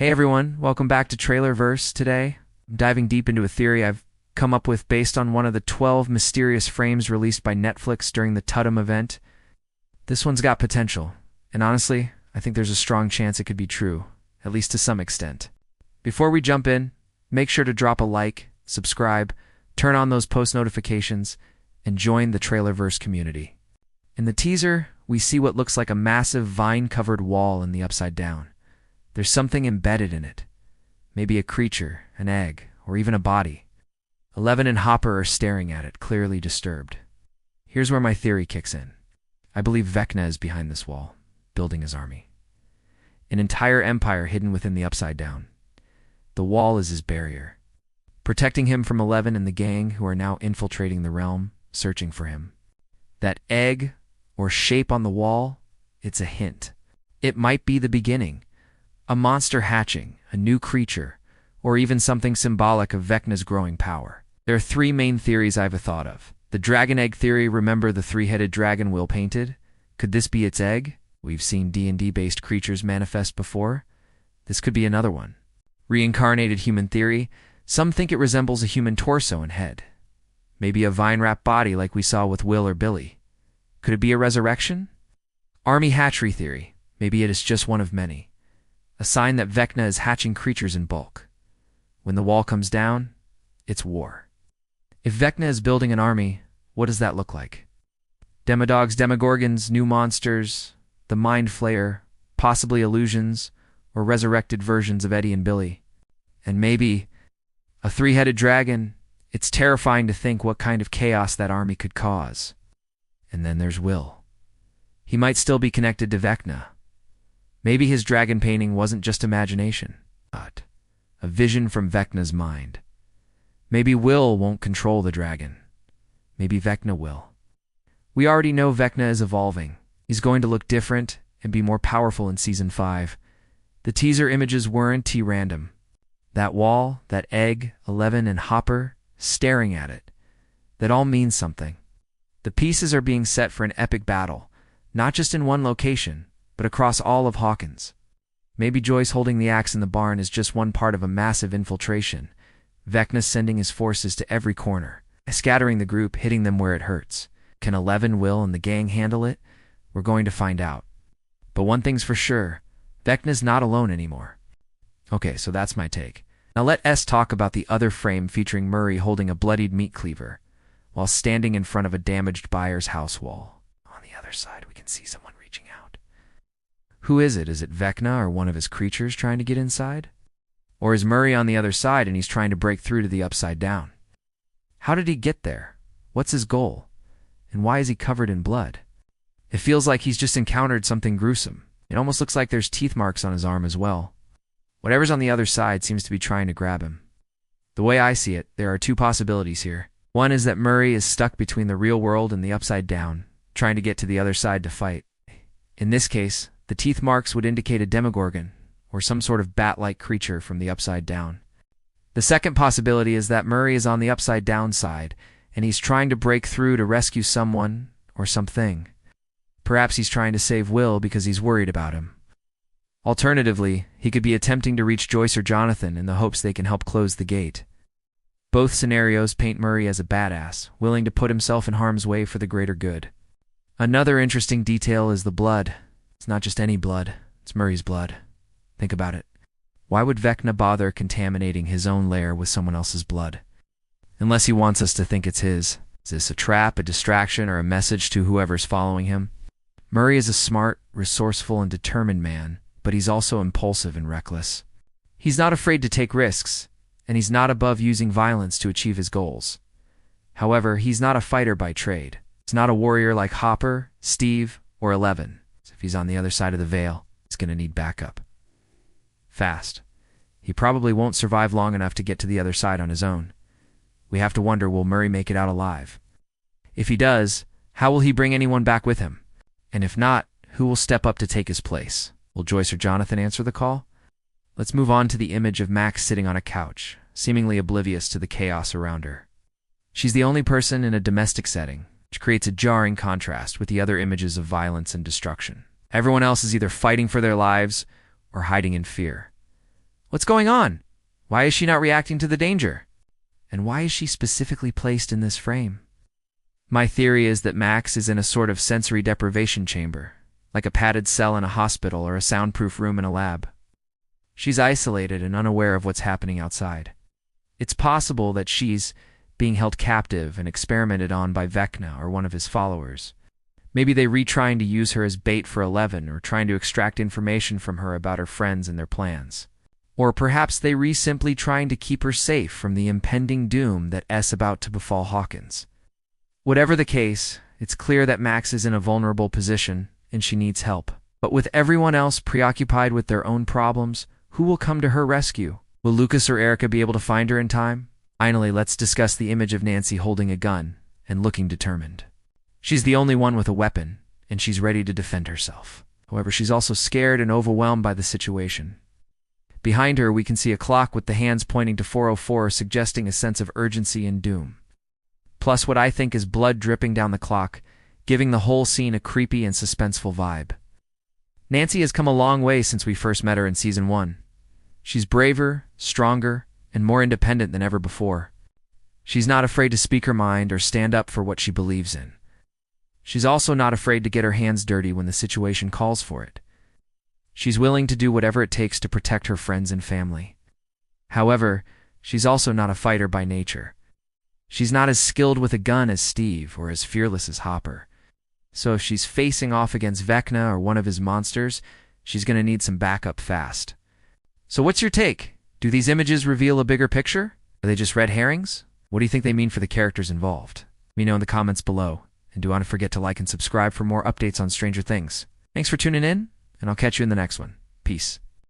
Hey everyone, welcome back to Trailerverse. Today, I'm diving deep into a theory I've come up with based on one of the 12 mysterious frames released by Netflix during the Tudum event. This one's got potential, and honestly, I think there's a strong chance it could be true, at least to some extent. Before we jump in, make sure to drop a like, subscribe, turn on those post notifications, and join the Trailerverse community. In the teaser, we see what looks like a massive vine-covered wall in the Upside Down. There's something embedded in it. Maybe a creature, an egg, or even a body. Eleven and Hopper are staring at it, clearly disturbed. Here's where my theory kicks in. I believe Vecna is behind this wall, building his army. An entire empire hidden within the Upside Down. The wall is his barrier, protecting him from Eleven and the gang who are now infiltrating the realm, searching for him. That egg or shape on the wall, it's a hint. It might be the beginning. A monster hatching, a new creature, or even something symbolic of Vecna's growing power. There are three main theories I've thought of. The dragon egg theory, remember the three-headed dragon Will painted? Could this be its egg? We've seen D&D-based creatures manifest before. This could be another one. Reincarnated human theory, some think it resembles a human torso and head. Maybe a vine-wrapped body like we saw with Will or Billy. Could it be a resurrection? Army hatchery theory, maybe it is just one of many. A sign that Vecna is hatching creatures in bulk. When the wall comes down, it's war. If Vecna is building an army, what does that look like? Demodogs, Demogorgons, new monsters, the Mind Flayer, possibly illusions, or resurrected versions of Eddie and Billy. And maybe a three-headed dragon. It's terrifying to think what kind of chaos that army could cause. And then there's Will. He might still be connected to Vecna. Maybe his dragon painting wasn't just imagination, but a vision from Vecna's mind. Maybe Will won't control the dragon. Maybe Vecna will. We already know Vecna is evolving. He's going to look different and be more powerful in Season 5. The teaser images weren't random. That wall, that egg, Eleven, and Hopper staring at it. That all means something. The pieces are being set for an epic battle, not just in one location, but across all of Hawkins. Maybe Joyce holding the axe in the barn is just one part of a massive infiltration. Vecna sending his forces to every corner, scattering the group, hitting them where it hurts. Can Eleven, Will, and the gang handle it? We're going to find out. But one thing's for sure, Vecna's not alone anymore. Okay, so that's my take. Now let S talk about the other frame featuring Murray holding a bloodied meat cleaver, while standing in front of a damaged buyer's house wall. On the other side, we can see someone reaching out. Who is it? Is it Vecna or one of his creatures trying to get inside? Or is Murray on the other side and he's trying to break through to the Upside Down? How did he get there? What's his goal? And why is he covered in blood? It feels like he's just encountered something gruesome. It almost looks like there's teeth marks on his arm as well. Whatever's on the other side seems to be trying to grab him. The way I see it, there are two possibilities here. One is that Murray is stuck between the real world and the Upside Down, trying to get to the other side to fight. In this case, the teeth marks would indicate a Demogorgon, or some sort of bat-like creature from the Upside Down. The second possibility is that Murray is on the Upside Down side, and he's trying to break through to rescue someone or something. Perhaps he's trying to save Will because he's worried about him. Alternatively, he could be attempting to reach Joyce or Jonathan in the hopes they can help close the gate. Both scenarios paint Murray as a badass, willing to put himself in harm's way for the greater good. Another interesting detail is the blood. It's not just any blood, it's Murray's blood. Think about it. Why would Vecna bother contaminating his own lair with someone else's blood? Unless he wants us to think it's his. Is this a trap, a distraction, or a message to whoever's following him? Murray is a smart, resourceful, and determined man, but he's also impulsive and reckless. He's not afraid to take risks, and he's not above using violence to achieve his goals. However, he's not a fighter by trade. He's not a warrior like Hopper, Steve, or Eleven. So if he's on the other side of the veil, he's going to need backup. Fast. He probably won't survive long enough to get to the other side on his own. We have to wonder, will Murray make it out alive? If he does, how will he bring anyone back with him? And if not, who will step up to take his place? Will Joyce or Jonathan answer the call? Let's move on to the image of Max sitting on a couch, seemingly oblivious to the chaos around her. She's the only person in a domestic setting, which creates a jarring contrast with the other images of violence and destruction. Everyone else is either fighting for their lives or hiding in fear. What's going on? Why is she not reacting to the danger? And why is she specifically placed in this frame? My theory is that Max is in a sort of sensory deprivation chamber, like a padded cell in a hospital or a soundproof room in a lab. She's isolated and unaware of what's happening outside. It's possible that she's being held captive and experimented on by Vecna or one of his followers. Maybe they trying to use her as bait for 11 or trying to extract information from her about her friends and their plans. Or perhaps they simply trying to keep her safe from the impending doom that's about to befall Hawkins. Whatever the case, it's clear that Max is in a vulnerable position and she needs help. But with everyone else preoccupied with their own problems, who will come to her rescue? Will Lucas or Erica be able to find her in time? Finally, let's discuss the image of Nancy holding a gun and looking determined. She's the only one with a weapon, and she's ready to defend herself. However, she's also scared and overwhelmed by the situation. Behind her, we can see a clock with the hands pointing to 4:04, suggesting a sense of urgency and doom. Plus what I think is blood dripping down the clock, giving the whole scene a creepy and suspenseful vibe. Nancy has come a long way since we first met her in Season 1. She's braver, stronger, and more independent than ever before. She's not afraid to speak her mind or stand up for what she believes in. She's also not afraid to get her hands dirty when the situation calls for it. She's willing to do whatever it takes to protect her friends and family. However, she's also not a fighter by nature. She's not as skilled with a gun as Steve or as fearless as Hopper. So if she's facing off against Vecna or one of his monsters, she's going to need some backup fast. So what's your take? Do these images reveal a bigger picture? Are they just red herrings? What do you think they mean for the characters involved? Let me know in the comments below. And do not forget to like and subscribe for more updates on Stranger Things. Thanks for tuning in, and I'll catch you in the next one. Peace.